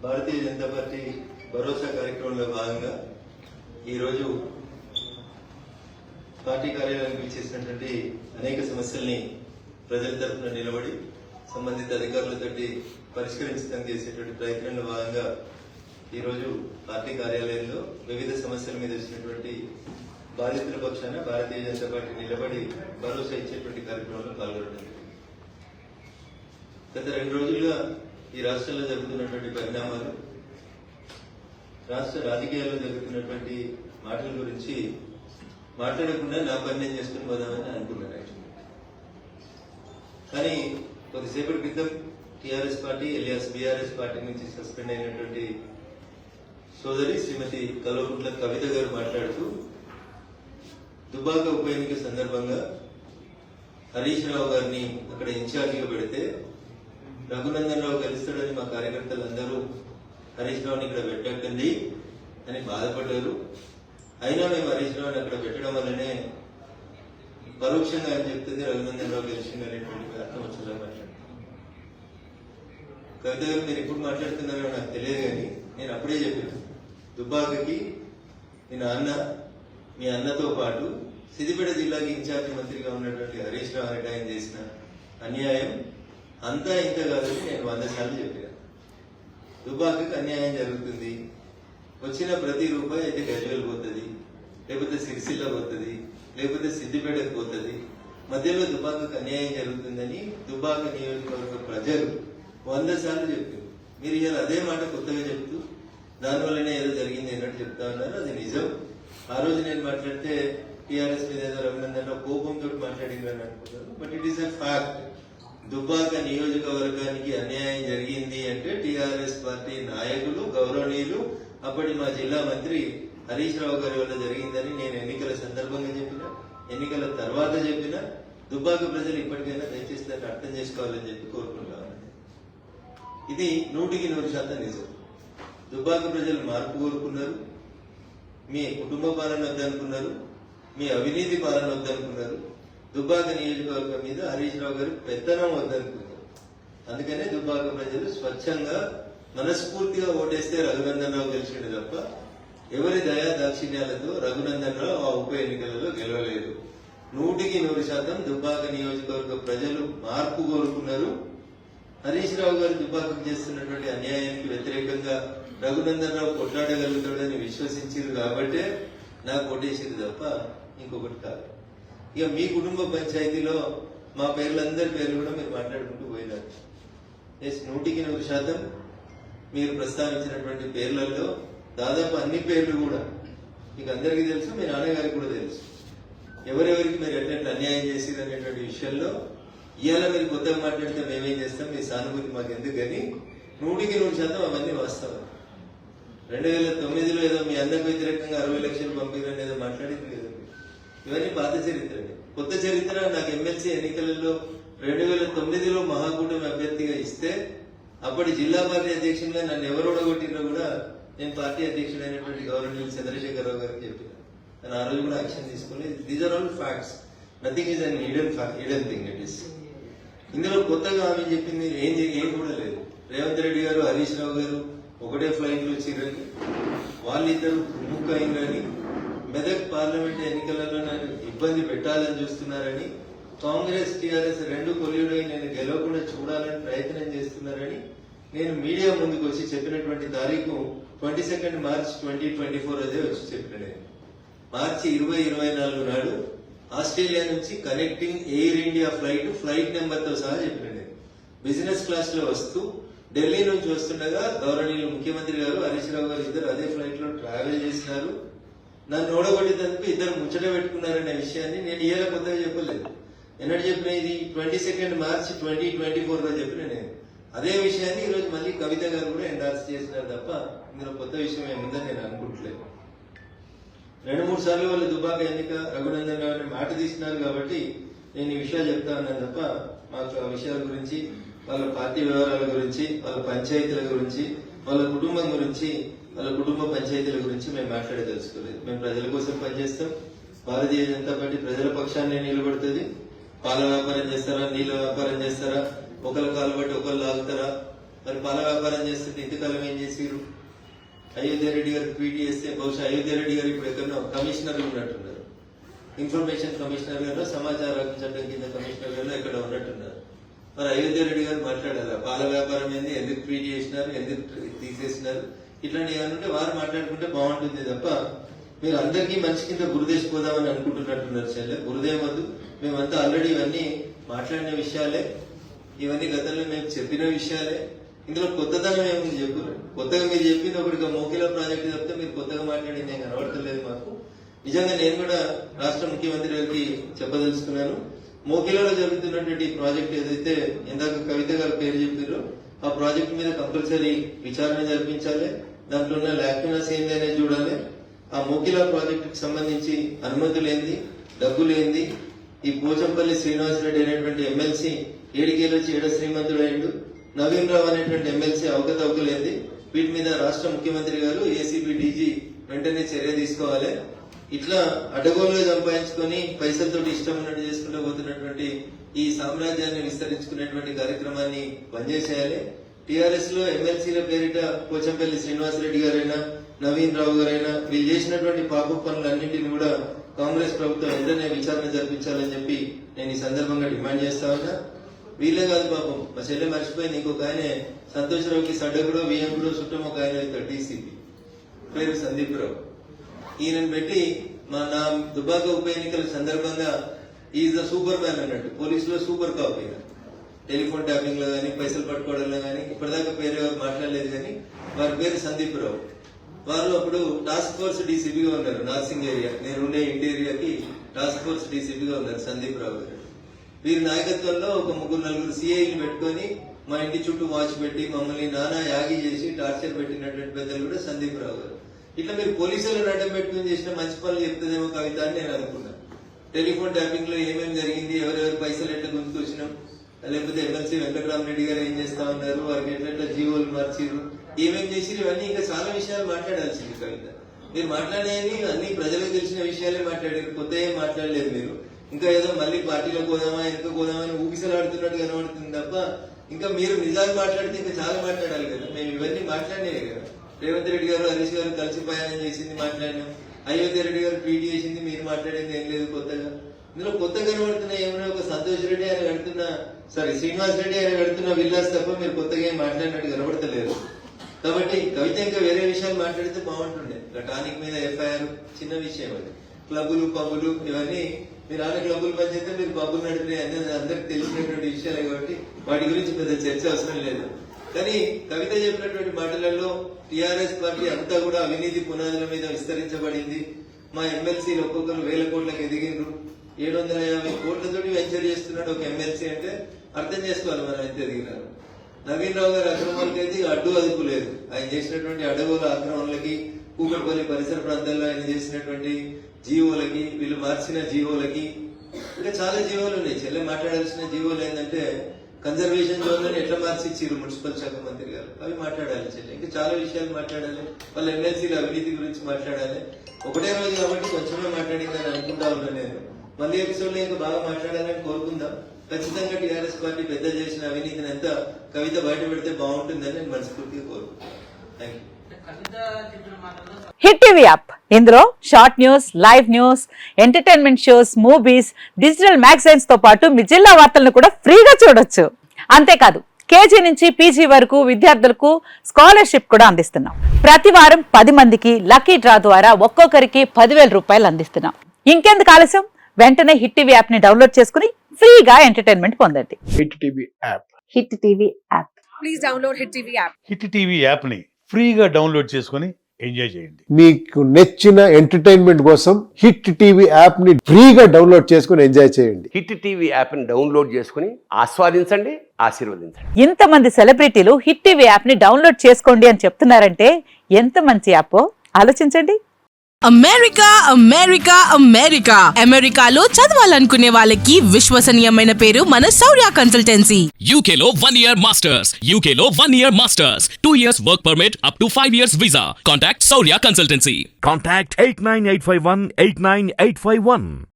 Bharatiya Janata party భరోసా కార్యక్రమంలో భాగంగా ఈరోజు పార్టీ కార్యాలయానికి ఇచ్చేసినటువంటి అనేక సమస్యల్ని ప్రజల తరఫున నిలబడి సంబంధిత అధికారులతో పరిష్కరించడానికి చేసేటువంటి ప్రయత్నంలో భాగంగా ఈరోజు పార్టీ కార్యాలయంలో వివిధ సమస్యల మీద వచ్చినటువంటి బాధితుల పక్షాన భారతీయ జనతా పార్టీ నిలబడి భరోసా ఇచ్చేటువంటి కార్యక్రమంలో పాల్గొనడం. గత 2 రోజులుగా ఈ రాష్ట్రంలో జరుగుతున్నటువంటి పరిణామాలు, రాష్ట్ర రాజకీయాల్లో జరుగుతున్నటువంటి మాటల గురించి మాట్లాడకుండా నా పని నేను చేసుకుని పోదామని అనుకున్నాను. కానీ కొద్దిసేపటి క్రితం TRS party alias BRS party నుంచి సస్పెండ్ అయినటువంటి సోదరి శ్రీమతి కల్వకుంట్ల కవిత గారు మాట్లాడుతూ దుబ్బాక ఉప ఎన్నిక సందర్భంగా హరీష్ రావు గారిని అక్కడ ఇన్ఛార్జిగా పెడితే రఘునందన్ రావు గెలుస్తాడని మా కార్యకర్తలందరూ హరీష్ రావుని ఇక్కడ పెట్టకండి అని బాధపడ్డారు. అయినా మేము హరీష్ రావుని అక్కడ పెట్టడం వల్లనే పరోక్షంగా అని చెప్తుంది రఘునందన్ రావు గెలిచింది అనేటువంటి అర్థం వచ్చేలా మాట్లాడుతున్నాను. కవిత గారు మీరు ఎప్పుడు మాట్లాడుతున్నారో నాకు తెలియదు, కానీ నేను అప్పుడే చెప్పాను, దుబ్బాకకి మీ నాన్న, మీ అన్నతో పాటు సిద్దిపేట జిల్లాకి ఇన్ఛార్జి మంత్రిగా ఉన్నటువంటి హరీష్ రావు అనే ఆయన చేసిన అన్యాయం అంతా ఇంత కాదని నేను 100 సార్లు చెప్పాను. దుబ్బాకకి అన్యాయం జరుగుతుంది, వచ్చిన ప్రతి రూపాయి అయితే గజ్వేల్ పోతుంది, లేకపోతే సిరిసిల్ల పోతుంది, లేకపోతే సిద్దిపేటకు పోతుంది, మధ్యలో దుబ్బాకకి అన్యాయం జరుగుతుందని దుబ్బాక నియోజకవర్గ ప్రజలు 100 సార్లు చెప్పారు. మీరు ఇవాళ అదే మాట కొత్తగా చెప్తూ దానివల్లనే ఏదో జరిగింది అన్నట్టు చెప్తా ఉన్నారు. అది నిజం. ఆ రోజు నేను మాట్లాడితే టీఆర్ఎస్ మీద ఏదో రఘునందన్ రావు కోపంతో మాట్లాడిందని అనుకుంటారు. But it is a fact. Dubbaka నియోజకవర్గానికి అన్యాయం జరిగింది అంటే టీఆర్ఎస్ పార్టీ నాయకులు, గౌరవనీయులు, అప్పటి మా జిల్లా మంత్రి హరీష్ రావు గారి వల్ల జరిగిందని నేను ఎన్నికల సందర్భంగా చెప్పిన, ఎన్నికల తర్వాత చెప్పిన. దుబ్బాక ప్రజలు ఇప్పటికైనా దయచేసి దాన్ని అర్థం చేసుకోవాలని చెప్పి కోరుకుంటున్నాను. ఇది 100% నిజం. దుబ్బాక ప్రజలు మార్పు కోరుకున్నారు. మీ కుటుంబ పాలన వద్దనుకున్నారు, మీ అవినీతి పాలన వద్దనుకున్నారు, దుబ్బాక నియోజకవర్గం మీద హరీష్ రావు గారు పెత్తనం వద్దనుకున్నారు. అందుకనే దుబ్బాక ప్రజలు స్వచ్ఛంగా మనస్ఫూర్తిగా ఓటేస్తే రఘునందన్ రావు గెలిచిండు తప్ప ఎవరి దయా దాక్షిణ్యాలతో రఘునందన్ రావు ఆ ఉప ఎన్నికలలో గెలవలేదు. 100% దుబ్బాక నియోజకవర్గ ప్రజలు మార్పు కోరుకున్నారు. హరీష్ రావు గారు దుబ్బాకకు చేస్తున్నటువంటి అన్యాయానికి వ్యతిరేకంగా రఘునందన్ రావు కొట్లాడగలుగుతాడని విశ్వసించారు కాబట్టే నాకు ఓటేసింది తప్ప ఇంకొకటి కాదు. ఇక మీ కుటుంబ పంచాయతీలో మా పేర్లందరి పేర్లు కూడా మీరు మాట్లాడుకుంటూ పోయినారు. 100% మీరు ప్రస్తావించినటువంటి పేర్లలో దాదాపు అన్ని పేర్లు కూడా మీకు అందరికీ తెలుసు, మీ నాన్నగారికి కూడా తెలుసు. ఎవరెవరికి మీరు ఎట్లా అన్యాయం చేసిరు అనేటువంటి విషయంలో ఇవాళ మీరు కొత్తగా మాట్లాడితే మేమేం చేస్తాం, మీ సానుభూతి మాకు ఎందుకు, కానీ 100% అవన్నీ వాస్తవం. 2009లో ఏదో మీ అన్నకు వ్యతిరేకంగా 60 లక్షలు పంపిరని ఏదో మాట్లాడింది కదా. ఇవన్నీ పాత చరిత్ర. కొత్త చరిత్ర నాకు ఎమ్మెల్సీ ఎన్నికలలో 2009లో మహాకూటమి అభ్యర్థిగా ఇస్తే అప్పటి జిల్లా పార్టీ అధ్యక్షుడిగా నన్ను ఎవరు ఓడగొట్టినా కూడా నేను పార్టీ అధ్యక్షుడైనటువంటి గవర్నర్ చంద్రశేఖరరావు గారికి చెప్పిన. నేను ఆ రోజు కూడా యాక్షన్ తీసుకోలేదు. These are all facts. Nothing is an hidden thing. It is ఇందులో కొత్తగా ఆమె చెప్పింది ఏం కూడా లేదు. రేవంత్ రెడ్డి గారు, హరీష్ రావు గారు ఒకటే ఫ్లైట్ లో వచ్చిరని, వాళ్ళిద్దరు ప్రముఖ అయిందని, మెదక్ పార్లమెంట్ ఎన్నికలలో నన్ను ఇబ్బంది పెట్టాలని చూస్తున్నారని, కాంగ్రెస్ టీఆర్ఎస్ 2 కొల్యూడై నేను గెలవకుండా చూడాలని ప్రయత్నం చేస్తున్నారని నేను మీడియా ముందుకు వచ్చి చెప్పినటువంటి తారీఖు 22 మార్చ్ 2024 అదే వచ్చి చెప్పిన. మార్చి 2024 నాడు ఆస్ట్రేలియా నుంచి కనెక్టింగ్ ఎయిర్ ఇండియా ఫ్లైట్ నెంబర్తో సహా చెప్పిన. బిజినెస్ క్లాస్ లో వస్తూ ఢిల్లీ నుంచి వస్తుండగా గౌరవనీయులు ముఖ్యమంత్రి గారు, హరీష్ రావు గారు ఇద్దరు అదే ఫ్లైట్ లో ట్రావెల్ చేసినారు. నన్ను ఓడగొట్టేందుకు ఇద్దరు ముచ్చట పెట్టుకున్నారనే విషయాన్ని నేను ఇవాళ కొత్తగా చెప్పలేదు. ఎన్నడూ చెప్పిన, ఇది 22 మార్చి 2024 చెప్పిన నేను. అదే విషయాన్ని ఈరోజు మళ్ళీ కవిత గారు కూడా ఎండార్స్ చేసినారు తప్ప ఇందులో కొత్త విషయం ఏముందని నేను అనుకుంటలేదు. 2-3 సార్లు వాళ్ళు దుబ్బాక ఎన్నిక రఘునందన్ రావు మాట తీసినారు కాబట్టి నేను ఈ విషయాలు చెప్తా ఉన్నాను తప్ప మాకు ఆ విషయాల గురించి, వాళ్ళ పార్టీ వ్యవహారాల గురించి, వాళ్ళ పంచాయతీల గురించి, వాళ్ళ కుటుంబం గురించి, వాళ్ళ కుటుంబ పంచాయతీల గురించి మేము మాట్లాడే తెలుసుకోలేదు. మేము ప్రజల కోసం పనిచేస్తాం. భారతీయ జనతా పార్టీ ప్రజల పక్షాన్ని నిలబడుతుంది. పాల వ్యాపారం చేస్తారా, నీళ్ళ వ్యాపారం చేస్తారా, ఒకరి కాలు బట్టి ఒకరు లాగుతారా, మరి పాల వ్యాపారం చేస్తుంటే ఇంతకాలం ఏం చేసిరు? అయోధ్య రెడ్డి గారు ట్వీట్ చేస్తే బహుశా అయోధ్య రెడ్డి గారు ఇప్పుడు ఎక్కడో కమిషనర్ ఉన్నట్టున్నారు, ఇన్ఫర్మేషన్ కమిషనర్ గారు, సమాచార హక్కు చట్టం కింద కమిషనర్ గారు ఎక్కడ ఉన్నట్టున్నారు. మరి అయోధ్య రెడ్డి గారు మాట్లాడారా? పాల వ్యాపారం ఏంది, ఎందుకు ట్వీట్ చేసినారు, ఎందుకు తీసేసినారు, ఇట్లాంటి ఏమనుంటే వారు మాట్లాడుకుంటే బాగుంటుంది తప్ప మీరు అందరికీ మనిషి కింద గురుదేశిపోదామని అనుకుంటున్నట్టున్నారు. చెల్లె గురుదేవం వద్దు, మేమంతా ఆల్రెడీ ఇవన్నీ మాట్లాడిన విషయాలే, ఇవన్నీ గతంలో మేము చెప్పిన విషయాలే. ఇందులో కొత్తదనం ఏముంది చెప్పు? కొత్తగా మీరు చెప్పింది ఒకటిగా మోకిలా ప్రాజెక్టు చెప్తే మీరు కొత్తగా మాట్లాడింది ఏం కనబడతలేదు మాకు. నిజంగా నేను కూడా రాష్ట్ర ముఖ్యమంత్రి గారికి చెప్పదలుచుకున్నాను, మోకిలాలో జరుగుతున్నటువంటి ప్రాజెక్ట్ ఏదైతే ఇందాక కవిత గారు పేరు చెప్పారో ఆ ప్రాజెక్ట్ మీద కంపల్సరీ విచారణ జరిపించాలి. దాంట్లో ఉన్న లాక్యునస్ ఏంది అనేది చూడాలి. ఆ మోకిలా ప్రాజెక్టుకి సంబంధించి అనుమతులు ఏంది, డబ్బులు ఏంది, ఈ పోచంపల్లి శ్రీనివాసరెడ్డి అనేటువంటి ఎమ్మెల్సీ ఏడికేలొచ్చి ఏడ శ్రీమంతుడు అయ్యిండు, నవీన్ రావు అనేటువంటి ఎమ్మెల్సీ అవకతవకలేంది, వీటి మీద రాష్ట్ర ముఖ్యమంత్రి గారు ఏసీబీ డీజీ వెంటనే చర్య తీసుకోవాలి. ఇట్లా అడ్డగోలుగా సంపాదించుకొని పైసలతోటి ఇష్టం ఉన్నట్టు చేసుకుంటూ పోతున్నటువంటి ఈ సామ్రాజ్యాన్ని విస్తరించుకునేటువంటి కార్యక్రమాన్ని బంద్ చేసేయాలి. టీఆర్ఎస్ లో ఎమ్మెల్సీల పేరిట పోచంపల్లి శ్రీనివాసరెడ్డి గారైనా నవీన్ రావు గారైనా వీళ్ళు చేసినటువంటి పాప పనులన్నింటినీ కూడా కాంగ్రెస్ ప్రభుత్వం వెంటనే విచారణ జరిపించాలని చెప్పి నేను ఈ సందర్భంగా డిమాండ్ చేస్తా ఉన్నా. వీళ్ళే కాదు పాపం, మా చెల్లె మర్చిపోయింది, ఇంకొక ఆయన సంతోషరావుకి సడ్డగుడో వియ్యంగుడో చుట్టం ఒక ఆయన అవుతాడు, డీసీపీ పేరు సందీప్ రావు. ఈయనను పెట్టి నా దుబ్బాక ఉప ఎన్నికల సందర్భంగా ఈజ్ ద సూపర్ మ్యాన్ అన్నట్టు, పోలీసులో సూపర్ కాప్ అయినా టెలిఫోన్ ట్యాపింగ్ లో గానీ పైసలు పట్టుకోవడంలో గానీ ఇప్పటిదాకా పేరు ఎవరు మాట్లాడలేదు కానీ వారి పేరు సందీప్ రావు. వారు అప్పుడు టాస్క్ ఫోర్స్ డీసీపీగా ఉన్నారు నార్సింగ్ ఏరియా, నేను ఉండే ఇంటి ఏరియాకి టాస్క్ ఫోర్స్ డీసీపీగా ఉన్నారు సందీప్ రావు గారు. వీరి నాయకత్వంలో ఒక 3-4 సిఐలు పెట్టుకొని మా ఇంటి చుట్టూ వాచ్ పెట్టి మమ్మల్ని నానా యాగి చేసి టార్చర్ పెట్టినటువంటి పెద్దలు కూడా సందీప్ రావు గారు. ఇట్లా మీరు పోలీసులను అడ్డం పెట్టుకుని చేసిన మంచి పనులు చెప్తుందేమో కవిత అని నేను అనుకున్నాను. టెలిఫోన్ ట్యాపింగ్ లో ఏమేమి జరిగింది, ఎవరెవరు పైసలు ఎట్లా గుర్తుకొచ్చినాం, లేకపోతే ఎమ్మెల్సీ వెంకటరామరెడ్డి గారు ఏం చేస్తా ఉన్నారు, వారికి ఎట్లా జీవోలు మార్చిరు, ఏమేమి చేసిరు, ఇవన్నీ ఇంకా చాలా విషయాలు మాట్లాడాల్సింది కవిత. మీరు మాట్లాడేవి అన్ని ప్రజలకు తెలిసిన విషయాలే మాట్లాడారు, కొత్త ఏం మాట్లాడలేదు. మీరు ఇంకా ఏదో మళ్ళీ పార్టీలో పోదామా ఎందుకు పోదామా అని ఊగిసలాడుతున్నట్టు కనబడుతుంది తప్ప ఇంకా మీరు నిజాలు మాట్లాడితే ఇంకా చాలా మాట్లాడాలి కదా. మేము ఇవన్నీ మాట్లాడినాయి కదా. రేవంత్ రెడ్డి గారు హరీష్ గారు కలిసి ప్రయాణం చేసింది మాట్లాడినాం, అయోధ్య రెడ్డి గారు ట్వీట్ చేసింది, మీరు మాట్లాడింది ఏం లేదు కొత్తగా. ఇందులో కొత్తగా కనబడుతున్న ఏమైనా ఒక సంతోష్ రెడ్డి ఆయన కడుతున్న శ్రీనివాస్ రెడ్డి ఆయన కడుతున్న విల్లాస్ తప్ప మీరు కొత్తగా ఏం మాట్లాడినట్టు కనబడతలేరు. కాబట్టి కవిత ఇంకా వేరే విషయాలు మాట్లాడితే బాగుంటుండే. టానిక్ మీద ఎఫ్ఐఆర్ చిన్న విషయం అది. క్లబ్బులు పబ్బులు ఇవన్నీ మీరు ఆడ క్లబ్బులు పనిచేస్తే మీరు పబ్బులు నడిపినాయి అనేది అందరికి తెలిసినటువంటి విషయాలే కాబట్టి వాటి గురించి పెద్ద చర్చ అవసరం లేదు. కానీ కవిత చెప్పినటువంటి మాటలలో టీఆర్ఎస్ పార్టీ అంతా కూడా అవినీతి పునాదుల మీద విస్తరించబడింది. మా ఎమ్మెల్సీలు ఒక్కొక్కరు 1000 కోట్లకు ఎదిగిండ్రు, 750 కోట్లతోటి వెంచర్ చేస్తున్నాడు ఒక ఎమ్మెల్సీ అంటే అర్థం చేసుకోవాలి మనం ఎంత ఎదిగినారు. నవీన్ రావు గారి అక్రమాలకైతే అడ్డు అదుపు లేదు. ఆయన చేసినటువంటి అడవుల అక్రమాలకి, కూకట్పల్లి పరిసర ప్రాంతాల్లో ఆయన చేసినటువంటి జీవోలకి, వీళ్ళు మార్చిన జీవోలకి, ఇంకా చాలా జీవోలు ఉన్నాయి. చెల్లె మాట్లాడాల్సిన జీవోలు ఏంటంటే కన్జర్వేషన్ జోన్లను ఎట్లా మార్చిచ్చారు మున్సిపల్ శాఖ మంత్రి గారు, అవి మాట్లాడాలి చెల్లె. ఇంకా చాలా విషయాలు మాట్లాడాలి. వాళ్ళ ఎమ్మెల్సీల అవినీతి గురించి మాట్లాడాలి. ఒకటే రోజు కాబట్టి కొంచెమే మాట్లాడిందని అనుకుంటా ఉన్నాను నేను. మళ్ళీ ఎపిసోడ్ లో ఇంకా బాగా మాట్లాడాలని కోరుకుందాం. ఖచ్చితంగా టీఆర్ఎస్ పార్టీ పెద్ద చేసిన అవినీతిని ఎంత కవిత బయట పెడితే బాగుంటుందని నేను మనస్ఫూర్తిగా కోరుకుంటాను. Thank you. Hit TV app, ఇందులో short news, live news, entertainment shows, movies, digital magazines తో పాటు మీ జిల్లా వార్తలను కూడా ఫ్రీగా చూడొచ్చు. అంతేకాదు కేజీ నుంచి పీజీ వరకు విద్యార్థులకు స్కాలర్షిప్ కూడా అందిస్తున్నాం. ప్రతి వారం 10 మందికి లక్కీ డ్రా ద్వారా ఒక్కొక్కరికి 10,000 రూపాయలు అందిస్తున్నాం. ఇంకెందుకు ఆలస్యం, వెంటనే హిట్ టీవీ యాప్ ని డౌన్లోడ్ చేసుకుని ఫ్రీగా ఎంటర్టైన్మెంట్ పొందండి. Hit TV app. Hit TV app. Please download hit TV app. Hit TV app ని ఫ్రీగా డౌన్లోడ్ చేసుకుని ఎంజాయ్ చేయండి. మీకు నచ్చిన ఎంటర్టైన్మెంట్ కోసం హిట్ టీవీ యాప్ ని ఫ్రీగా డౌన్లోడ్ చేసుకుని ఎంజాయ్ చేయండి. హిట్ టీవీ యాప్ ని డౌన్లోడ్ చేసుకుని ఆస్వాదించండి, ఆశీర్వదించండి. ఇంతమంది సెలబ్రిటీలు హిట్ టీవీ యాప్ ని డౌన్లోడ్ చేసుకోండి అని చెప్తున్నారంటే ఎంత మంచి యాప్ ఆలోచించండి. అమెరికా అమెరికా అమెరికా అమెరికాలో చదవాలనుకునే వాళ్ళకి విశ్వసనీయమైన పేరు మన శౌర్య కన్సల్టెన్సీ. UK లో 1 year masters. UK లో 1 year masters. 2 years work permit up to 5 years visa. Contact Saurya Consultancy. Contact 89851 89851.